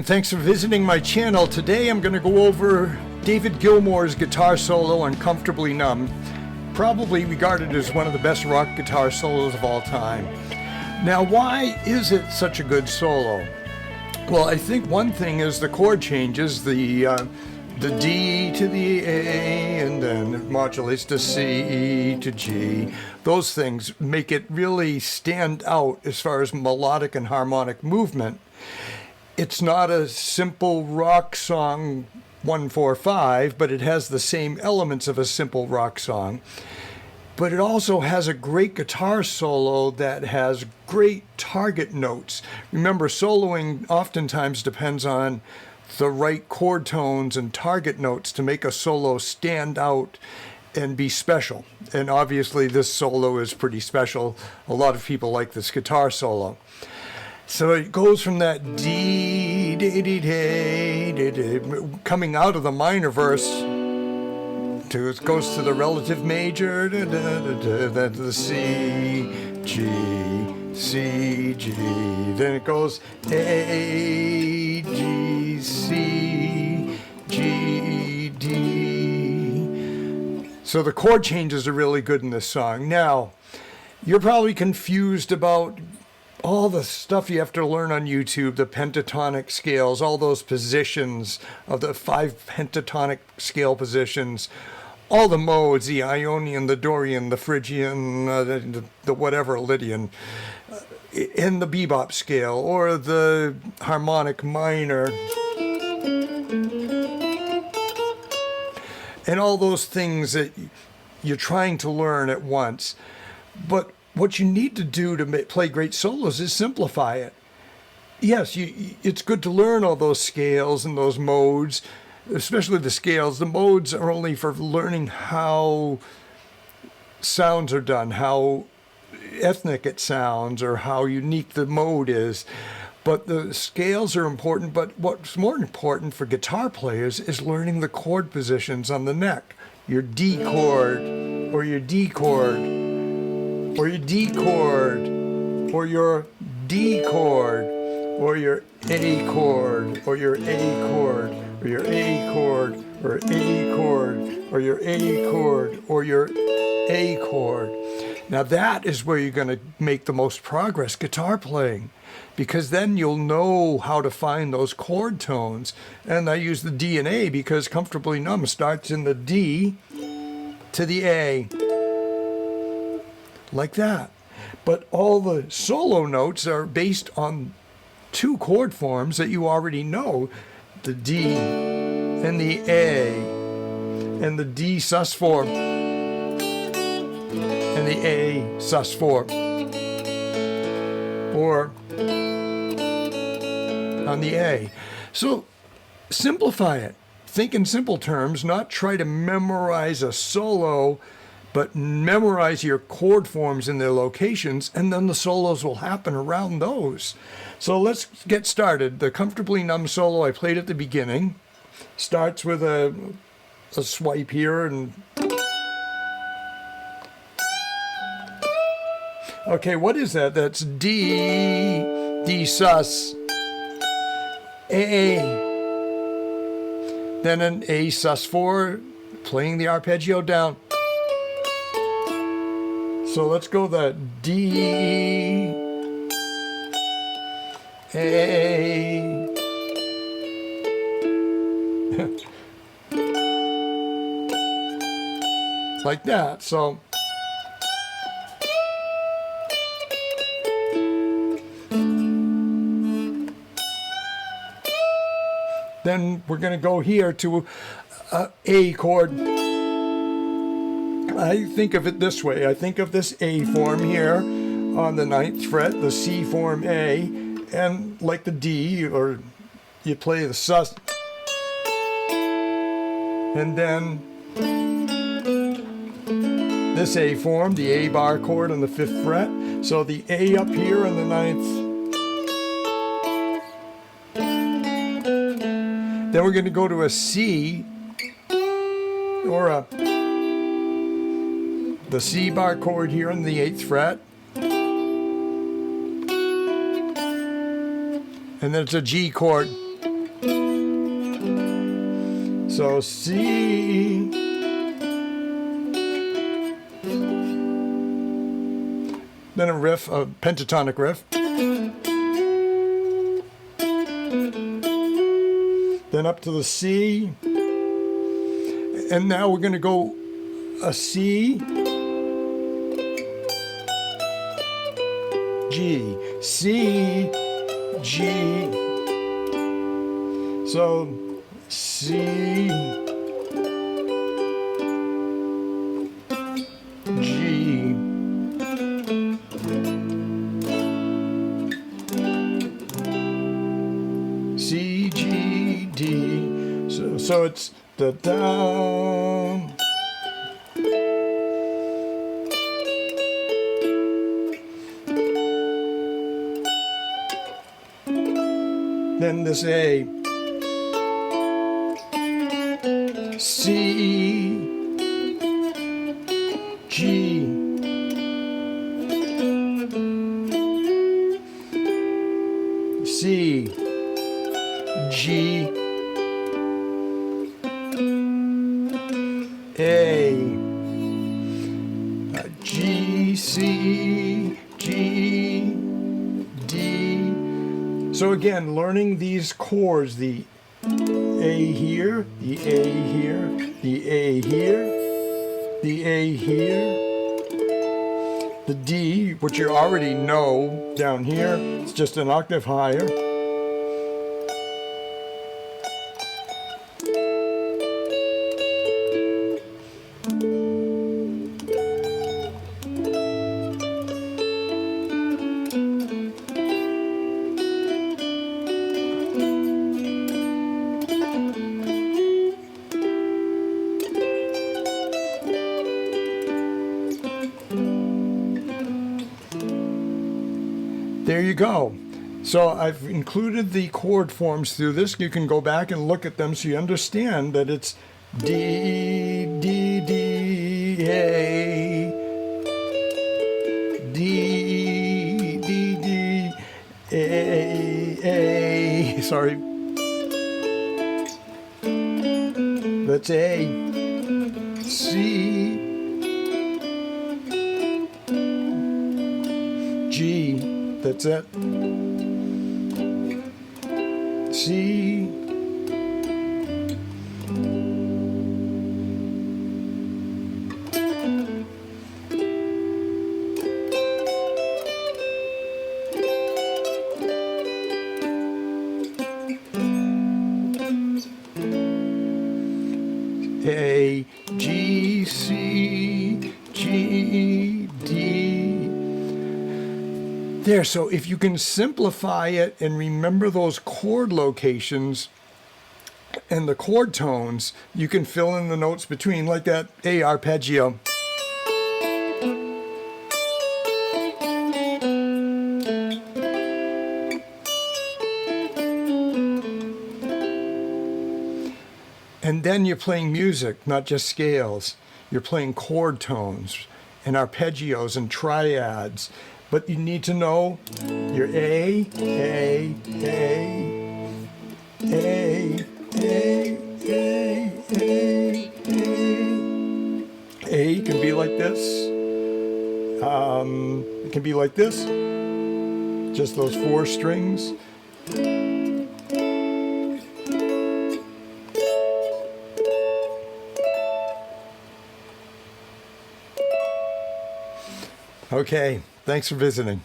and thanks for visiting my channel. Today I'm going to go over David Gilmour's guitar solo on Comfortably Numb, probably regarded as one of the best rock guitar solos of all time. Now, why is it such a good solo? Well, I think one thing is the chord changes, the D to the A, and then it modulates to C to G. Those things make it really stand out as far as melodic and harmonic movement. It's not a simple rock song 1-4-5, but it has the same elements of a simple rock song. But it also has a great guitar solo that has great target notes. Remember, soloing oftentimes depends on the right chord tones and target notes to make a solo stand out and be special. And obviously this solo is pretty special. A lot of people like this guitar solo. So it goes from that D, coming out of the minor verse, to it goes to the relative major, then the C, G, C, G, then it goes A, G, C, G, D. So the chord changes are really good in this song. Now, you're probably confused about all the stuff you have to learn on YouTube, the pentatonic scales, all those positions of the 5 pentatonic scale positions, all the modes, the Ionian, the Dorian, the Phrygian, the whatever, Lydian, in the bebop scale, or the harmonic minor, and all those things that you're trying to learn at once. But what you need to do to play great solos is simplify it. Yes, it's good to learn all those scales and those modes, especially the scales. The modes are only for learning how sounds are done, how ethnic it sounds, or how unique the mode is. But the scales are important, but what's more important for guitar players is learning the chord positions on the neck. Your D chord, or your D chord, or your D chord, or your D chord, or your A chord, or your A chord, or your A chord, or A chord, or your A chord, or your A chord. Now that is where you're going to make the most progress guitar playing, because then you'll know how to find those chord tones. And I use the D and A because Comfortably Numb starts in the D to the A, like that. But all the solo notes are based on 2 chord forms that you already know, the D and the A, and the D sus4 and the A sus4, or on the A. So simplify it. Think in simple terms, not try to memorize a solo, but memorize your chord forms and their locations, and then the solos will happen around those. So let's get started. The Comfortably Numb solo I played at the beginning starts with a swipe here, and okay, what is that? That's D, D sus, A, then an A sus4, playing the arpeggio down. So let's go the D, A, like that. So then we're going to go here to A chord. I think of it this way. I think of this A form here on the 9th fret, the C form A, and like the D, or you play the sus, and then this A form, the A bar chord on the 5th fret. So the A up here on the 9th. Then we're going to go to a C, or the C bar chord here on the 8th fret. And then it's a G chord. So C, then a riff, a pentatonic riff. Then up to the C. And now we're going to go a C, G, C, G. So C, G, C, G, D. So it's the down. Then this A, C, G, C, G, A, G, C, G, D. So again, learning these chords, the A here, the A here, the A here, the A here, the D, which you already know down here, it's just an octave higher. There you go. So I've included the chord forms through this. You can go back and look at them so you understand that it's D, D, D, A, D, D, D, A, sorry. That's A, C, G, that's it. C, A, G, C, G, D. There, so if you can simplify it and remember those chord locations and the chord tones, you can fill in the notes between, like that A arpeggio. And then you're playing music, not just scales. You're playing chord tones and arpeggios and triads. But you need to know your A, A, A, A, A, A, A, A. A can be like this. It can be like this. Just those 4 strings. Okay, thanks for visiting.